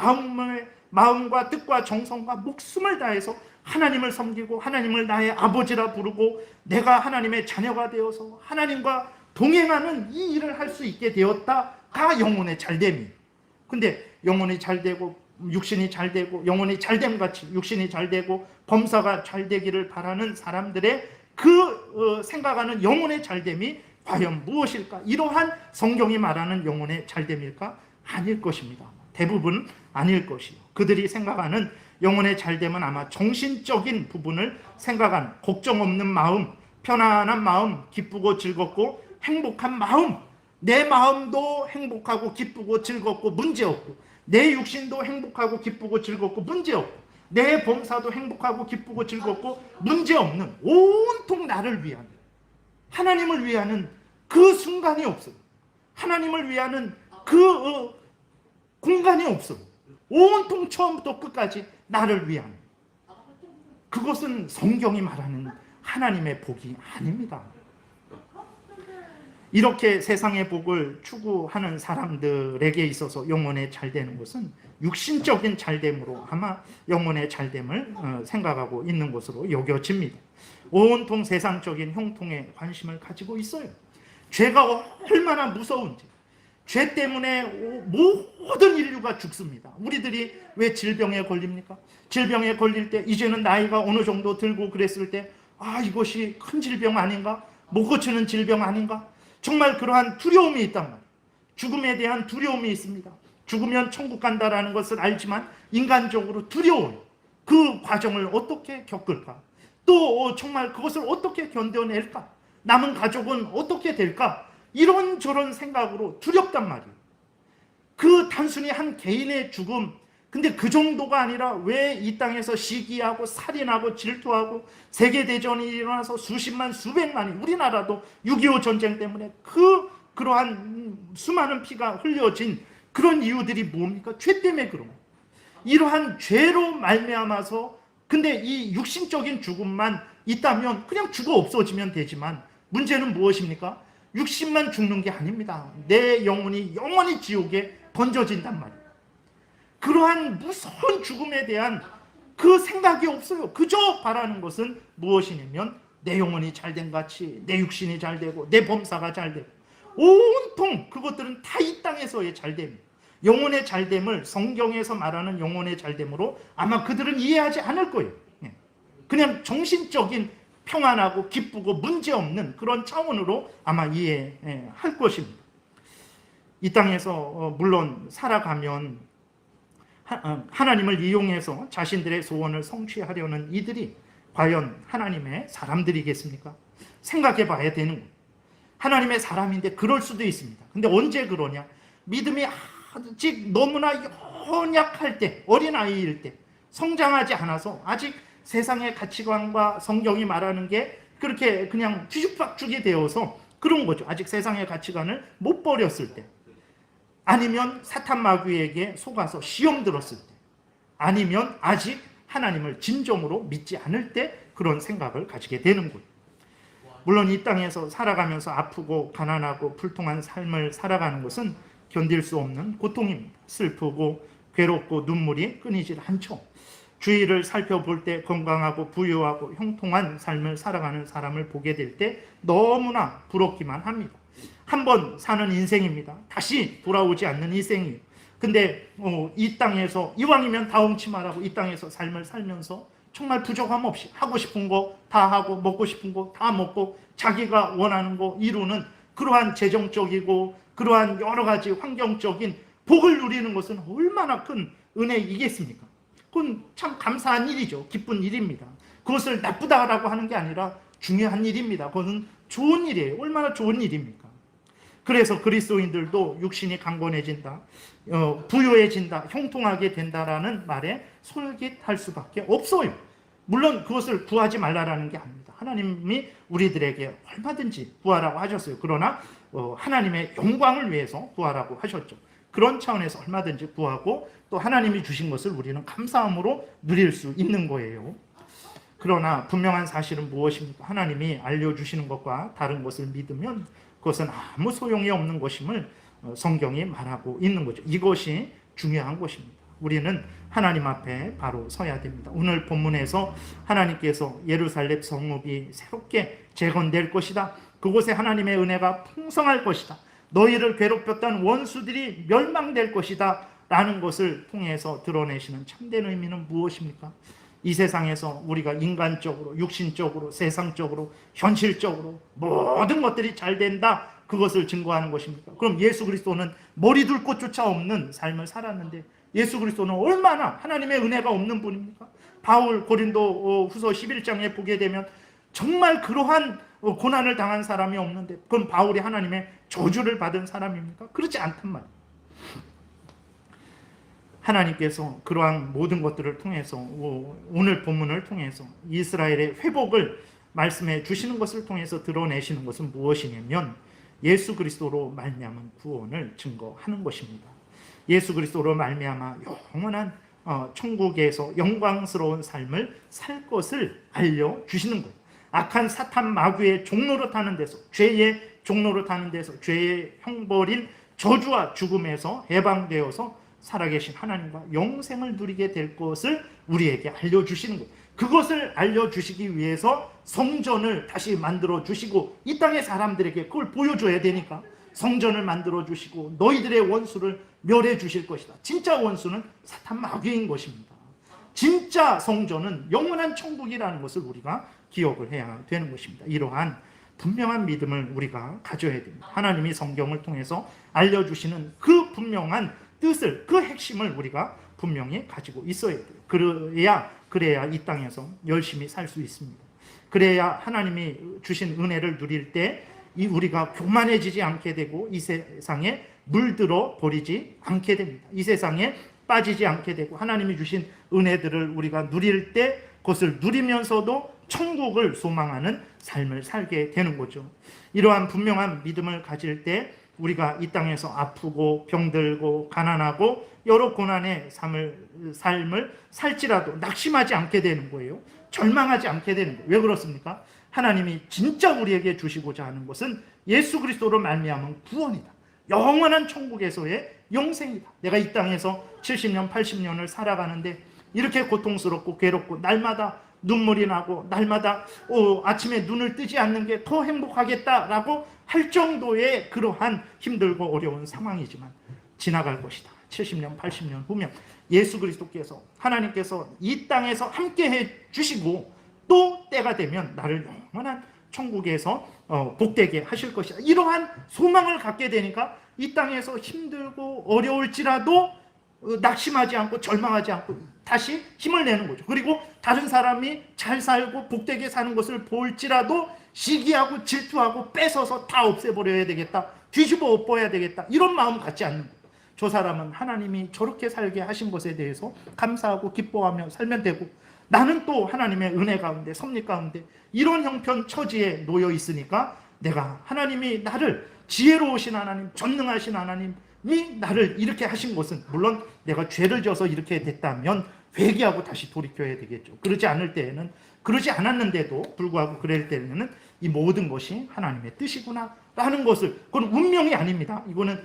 마음과 뜻과 정성과 목숨을 다해서 하나님을 섬기고 하나님을 나의 아버지라 부르고 내가 하나님의 자녀가 되어서 하나님과 동행하는 이 일을 할 수 있게 되었다가 영혼의 잘됨이에요. 근데 영혼이 잘되고 육신이 잘되고 영혼이 잘됨같이 육신이 잘되고 범사가 잘되기를 바라는 사람들의 그 생각하는 영혼의 잘됨이 과연 무엇일까? 이러한 성경이 말하는 영혼의 잘됨일까? 아닐 것입니다. 대부분 아닐 것이요. 그들이 생각하는 영혼의 잘됨은 아마 정신적인 부분을 생각하는 걱정 없는 마음, 편안한 마음, 기쁘고 즐겁고 행복한 마음, 내 마음도 행복하고 기쁘고 즐겁고 문제없고 내 육신도 행복하고 기쁘고 즐겁고 문제없고 내 범사도 행복하고 기쁘고 즐겁고 문제없는 온통 나를 위한 하나님을 위하는 그 순간이 없어요. 하나님을 위하는 그 공간이 없어요. 온통 처음부터 끝까지 나를 위한, 그것은 성경이 말하는 하나님의 복이 아닙니다. 이렇게 세상의 복을 추구하는 사람들에게 있어서 영혼의 잘되는 것은 육신적인 잘됨으로 아마 영혼의 잘됨을 생각하고 있는 것으로 여겨집니다. 온통 세상적인 형통에 관심을 가지고 있어요. 죄가 얼마나 무서운지, 죄 때문에 모든 인류가 죽습니다. 우리들이 왜 질병에 걸립니까? 질병에 걸릴 때 이제는 나이가 어느 정도 들고 그랬을 때 이것이 큰 질병 아닌가? 못 고치는 질병 아닌가? 정말 그러한 두려움이 있단 말이에요. 죽음에 대한 두려움이 있습니다. 죽으면 천국 간다라는 것을 알지만 인간적으로 두려워요. 그 과정을 어떻게 겪을까? 또 정말 그것을 어떻게 견뎌낼까? 남은 가족은 어떻게 될까? 이런저런 생각으로 두렵단 말이에요. 그 단순히 한 개인의 죽음, 근데 그 정도가 아니라 왜 이 땅에서 시기하고 살인하고 질투하고 세계대전이 일어나서 수십만 수백만이, 우리나라도 6.25 전쟁 때문에 그러한 수많은 피가 흘려진 그런 이유들이 뭡니까? 죄 때문에 그런 거예요. 이러한 죄로 말미암아서, 근데 이 육신적인 죽음만 있다면 그냥 죽어 없어지면 되지만 문제는 무엇입니까? 육신만 죽는 게 아닙니다. 내 영혼이 영원히 지옥에 던져진단 말이에요. 그러한 무서운 죽음에 대한 그 생각이 없어요. 그저 바라는 것은 무엇이냐면 내 영혼이 잘된 같이 내 육신이 잘되고 내 범사가 잘되고, 온통 그것들은 다 이 땅에서의 잘됨이에요. 영혼의 잘됨을 성경에서 말하는 영혼의 잘됨으로 아마 그들은 이해하지 않을 거예요. 그냥 정신적인 평안하고 기쁘고 문제없는 그런 차원으로 아마 이해할 것입니다. 이 땅에서 물론 살아가면 하나님을 이용해서 자신들의 소원을 성취하려는 이들이 과연 하나님의 사람들이겠습니까? 생각해 봐야 되는 거예요. 하나님의 사람인데 그럴 수도 있습니다. 근데 언제 그러냐? 믿음이 아직 너무나 연약할 때, 어린아이일 때, 성장하지 않아서 아직 세상의 가치관과 성경이 말하는 게 그렇게 그냥 뒤죽박죽이 되어서 그런 거죠. 아직 세상의 가치관을 못 버렸을 때, 아니면 사탄 마귀에게 속아서 시험 들었을 때, 아니면 아직 하나님을 진정으로 믿지 않을 때 그런 생각을 가지게 되는 거예요. 물론 이 땅에서 살아가면서 아프고 가난하고 불통한 삶을 살아가는 것은 견딜 수 없는 고통입니다. 슬프고 괴롭고 눈물이 끊이질 않죠. 주위를 살펴볼 때 건강하고 부유하고 형통한 삶을 살아가는 사람을 보게 될 때 너무나 부럽기만 합니다. 한 번 사는 인생입니다. 다시 돌아오지 않는 인생이에요. 근데 이 땅에서 이왕이면 다홍치마라고 이 땅에서 삶을 살면서 정말 부족함 없이 하고 싶은 거 다 하고 먹고 싶은 거 다 먹고 자기가 원하는 거 이루는 그러한 재정적이고 그러한 여러 가지 환경적인 복을 누리는 것은 얼마나 큰 은혜이겠습니까? 그건 참 감사한 일이죠. 기쁜 일입니다. 그것을 나쁘다라고 하는 게 아니라 중요한 일입니다. 그것은 좋은 일이에요. 얼마나 좋은 일입니까? 그래서 그리스도인들도 육신이 강건해진다, 부유해진다, 형통하게 된다라는 말에 솔깃할 수밖에 없어요. 물론 그것을 구하지 말라라는 게 아닙니다. 하나님이 우리들에게 얼마든지 구하라고 하셨어요. 그러나 하나님의 영광을 위해서 구하라고 하셨죠. 그런 차원에서 얼마든지 구하고 또 하나님이 주신 것을 우리는 감사함으로 누릴 수 있는 거예요. 그러나 분명한 사실은 무엇입니까? 하나님이 알려주시는 것과 다른 것을 믿으면 그것은 아무 소용이 없는 것임을 성경이 말하고 있는 거죠. 이것이 중요한 것입니다. 우리는 하나님 앞에 바로 서야 됩니다. 오늘 본문에서 하나님께서 예루살렘 성읍이 새롭게 재건될 것이다. 그곳에 하나님의 은혜가 풍성할 것이다. 너희를 괴롭혔던 원수들이 멸망될 것이다. 라는 것을 통해서 드러내시는 참된 의미는 무엇입니까? 이 세상에서 우리가 인간적으로, 육신적으로, 세상적으로, 현실적으로 모든 것들이 잘 된다. 그것을 증거하는 것입니까? 그럼 예수 그리스도는 머리 둘 곳조차 없는 삶을 살았는데 예수 그리스도는 얼마나 하나님의 은혜가 없는 분입니까? 바울 고린도 후서 11장에 보게 되면 정말 그러한 고난을 당한 사람이 없는데 그럼 바울이 하나님의 저주를 받은 사람입니까? 그렇지 않단 말이에요. 하나님께서 그러한 모든 것들을 통해서 오늘 본문을 통해서 이스라엘의 회복을 말씀해 주시는 것을 통해서 드러내시는 것은 무엇이냐면 예수 그리스도로 말미암은 구원을 증거하는 것입니다. 예수 그리스도로 말미암아 영원한 천국에서 영광스러운 삶을 살 것을 알려주시는 거예요. 악한 사탄 마귀의 종로로 타는 데서, 죄의 종로로 타는 데서, 죄의 형벌인 저주와 죽음에서 해방되어서 살아계신 하나님과 영생을 누리게 될 것을 우리에게 알려주시는 거예요. 그것을 알려주시기 위해서 성전을 다시 만들어주시고 이 땅의 사람들에게 그걸 보여줘야 되니까 성전을 만들어주시고 너희들의 원수를 멸해 주실 것이다. 진짜 원수는 사탄 마귀인 것입니다. 진짜 성전은 영원한 천국이라는 것을 우리가 기억을 해야 되는 것입니다. 이러한 분명한 믿음을 우리가 가져야 됩니다. 하나님이 성경을 통해서 알려주시는 그 분명한 뜻을, 그 핵심을 우리가 분명히 가지고 있어야 돼요. 그래야 이 땅에서 열심히 살 수 있습니다. 그래야 하나님이 주신 은혜를 누릴 때 우리가 교만해지지 않게 되고 이 세상에 물들어 버리지 않게 됩니다. 이 세상에 빠지지 않게 되고 하나님이 주신 은혜들을 우리가 누릴 때 그것을 누리면서도 천국을 소망하는 삶을 살게 되는 거죠. 이러한 분명한 믿음을 가질 때 우리가 이 땅에서 아프고 병들고 가난하고 여러 고난의 삶을 살지라도 낙심하지 않게 되는 거예요. 절망하지 않게 되는 거예요. 왜 그렇습니까? 하나님이 진짜 우리에게 주시고자 하는 것은 예수 그리스도로 말미암은 구원이다. 영원한 천국에서의 영생이다. 내가 이 땅에서 70년, 80년을 살아가는데 이렇게 고통스럽고 괴롭고 날마다 눈물이 나고 날마다 아침에 눈을 뜨지 않는 게 더 행복하겠다라고 할 정도의 그러한 힘들고 어려운 상황이지만 지나갈 것이다. 70년, 80년 후면 예수 그리스도께서, 하나님께서 이 땅에서 함께해 주시고 또 때가 되면 나를 영원한 천국에서 복되게 하실 것이다. 이러한 소망을 갖게 되니까 이 땅에서 힘들고 어려울지라도 낙심하지 않고 절망하지 않고 다시 힘을 내는 거죠. 그리고 다른 사람이 잘 살고 복되게 사는 것을 볼지라도 시기하고 질투하고 뺏어서 다 없애버려야 되겠다, 뒤집어 엎어야 되겠다, 이런 마음 갖지 않는 거예요. 저 사람은 하나님이 저렇게 살게 하신 것에 대해서 감사하고 기뻐하며 살면 되고 나는 또 하나님의 은혜 가운데, 섭리 가운데 이런 형편 처지에 놓여 있으니까 내가 하나님이 나를, 지혜로우신 하나님, 전능하신 하나님이 나를 이렇게 하신 것은, 물론 내가 죄를 져서 이렇게 됐다면 회개하고 다시 돌이켜야 되겠죠. 그러지 않을 때에는, 그러지 않았는데도 불구하고 그럴 때는 이 모든 것이 하나님의 뜻이구나 라는 것을, 그건 운명이 아닙니다. 이거는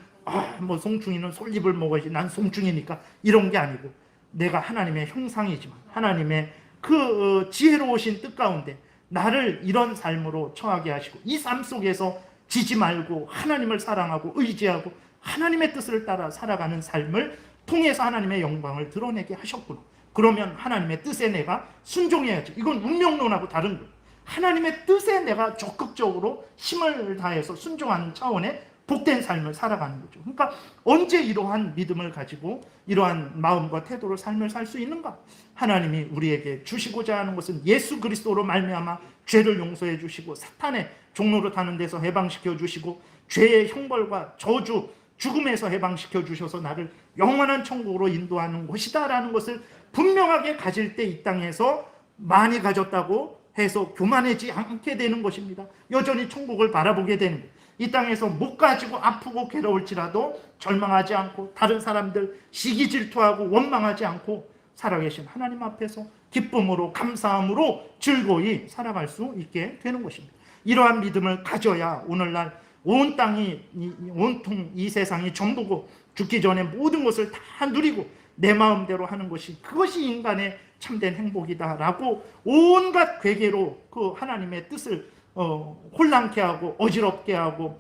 송충이는 솔잎을 먹어야지, 난 송충이니까, 이런 게 아니고 내가 하나님의 형상이지만 하나님의 그 지혜로우신 뜻 가운데 나를 이런 삶으로 처하게 하시고 이 삶 속에서 지지 말고 하나님을 사랑하고 의지하고 하나님의 뜻을 따라 살아가는 삶을 통해서 하나님의 영광을 드러내게 하셨구나. 그러면 하나님의 뜻에 내가 순종해야지. 이건 운명론하고 다른 거예요. 하나님의 뜻에 내가 적극적으로 힘을 다해서 순종하는 차원의 복된 삶을 살아가는 거죠. 그러니까 언제 이러한 믿음을 가지고 이러한 마음과 태도로 삶을 살 수 있는가? 하나님이 우리에게 주시고자 하는 것은 예수 그리스도로 말미암아 죄를 용서해 주시고 사탄의 종로로 타는 데서 해방시켜 주시고 죄의 형벌과 저주, 죽음에서 해방시켜 주셔서 나를 영원한 천국으로 인도하는 것이다라는 것을 분명하게 가질 때 이 땅에서 많이 가졌다고 해서 교만하지 않게 되는 것입니다. 여전히 천국을 바라보게 되는 거예요. 이 땅에서 못 가지고 아프고 괴로울지라도 절망하지 않고 다른 사람들 시기 질투하고 원망하지 않고 살아계신 하나님 앞에서 기쁨으로 감사함으로 즐거이 살아갈 수 있게 되는 것입니다. 이러한 믿음을 가져야 오늘날 온 땅이, 온통 이 세상이 전부고 죽기 전에 모든 것을 다 누리고 내 마음대로 하는 것이, 그것이 인간의 참된 행복이다라고 온갖 괴계로 그 하나님의 뜻을 혼란케 하고 어지럽게 하고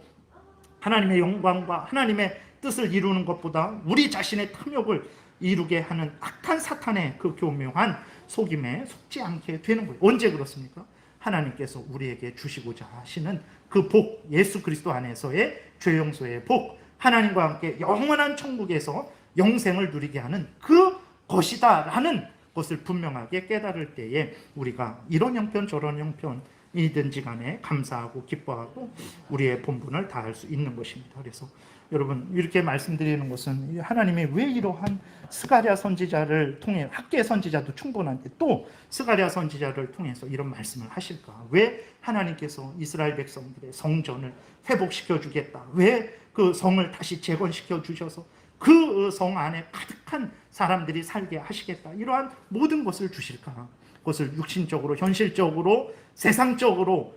하나님의 영광과 하나님의 뜻을 이루는 것보다 우리 자신의 탐욕을 이루게 하는 악한 사탄의 그 교묘한 속임에 속지 않게 되는 거예요. 언제 그렇습니까? 하나님께서 우리에게 주시고자 하시는 그 복, 예수 그리스도 안에서의 죄 용서의 복, 하나님과 함께 영원한 천국에서 영생을 누리게 하는 그 것이다 라는 것을 분명하게 깨달을 때에 우리가 이런 형편 저런 형편 이든지 간에 감사하고 기뻐하고 우리의 본분을 다할 수 있는 것입니다. 그래서 여러분 이렇게 말씀드리는 것은 하나님이 왜 이러한 스가랴 선지자를 통해, 학계 선지자도 충분한데 또 스가랴 선지자를 통해서 이런 말씀을 하실까? 왜 하나님께서 이스라엘 백성들의 성전을 회복시켜 주겠다, 왜 그 성을 다시 재건시켜 주셔서 그 성 안에 가득한 사람들이 살게 하시겠다, 이러한 모든 것을 주실까? 그것을 육신적으로, 현실적으로, 세상적으로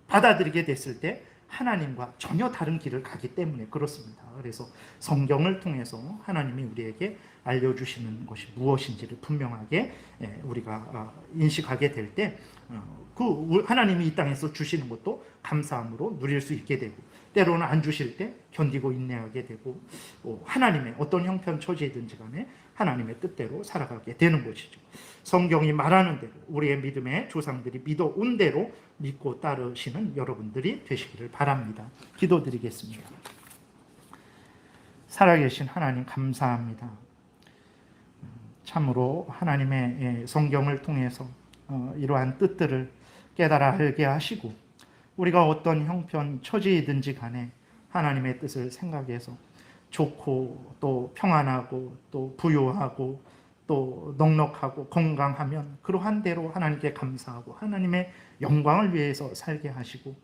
받아들이게 됐을 때 하나님과 전혀 다른 길을 가기 때문에 그렇습니다. 그래서 성경을 통해서 하나님이 우리에게 알려주시는 것이 무엇인지를 분명하게 우리가 인식하게 될 때 그 하나님이 이 땅에서 주시는 것도 감사함으로 누릴 수 있게 되고, 때로는 안 주실 때 견디고 인내하게 되고, 하나님의 어떤 형편 처지든지 간에 하나님의 뜻대로 살아가게 되는 것이죠. 성경이 말하는 대로 우리의 믿음의 조상들이 믿어온 대로 믿고 따르시는 여러분들이 되시기를 바랍니다. 기도드리겠습니다. 살아계신 하나님 감사합니다. 참으로 하나님의 성경을 통해서 이러한 뜻들을 깨달아 알게 하시고, 우리가 어떤 형편 처지이든지 간에 하나님의 뜻을 생각해서 좋고 또 평안하고 또 부유하고 또 넉넉하고 건강하면 그러한 대로 하나님께 감사하고 하나님의 영광을 위해서 살게 하시고,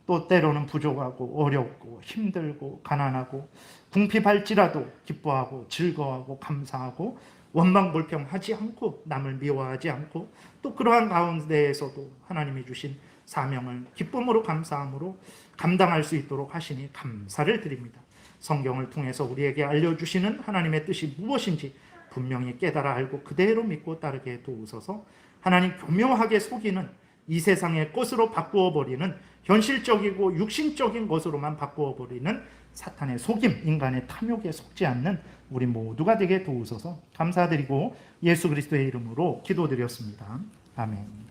또 때로는 부족하고 어렵고 힘들고 가난하고 궁핍할지라도 기뻐하고 즐거워하고 감사하고 원망불평하지 않고 남을 미워하지 않고, 또 그러한 가운데에서도 하나님이 주신 사명을 기쁨으로 감사함으로 감당할 수 있도록 하시니 감사를 드립니다. 성경을 통해서 우리에게 알려주시는 하나님의 뜻이 무엇인지 분명히 깨달아 알고 그대로 믿고 따르게 도우소서. 하나님 교묘하게 속이는 이 세상의 것으로 바꾸어 버리는, 현실적이고 육신적인 것으로만 바꾸어 버리는 사탄의 속임, 인간의 탐욕에 속지 않는 우리 모두가 되게 도우소서. 감사드리고 예수 그리스도의 이름으로 기도드렸습니다. 아멘.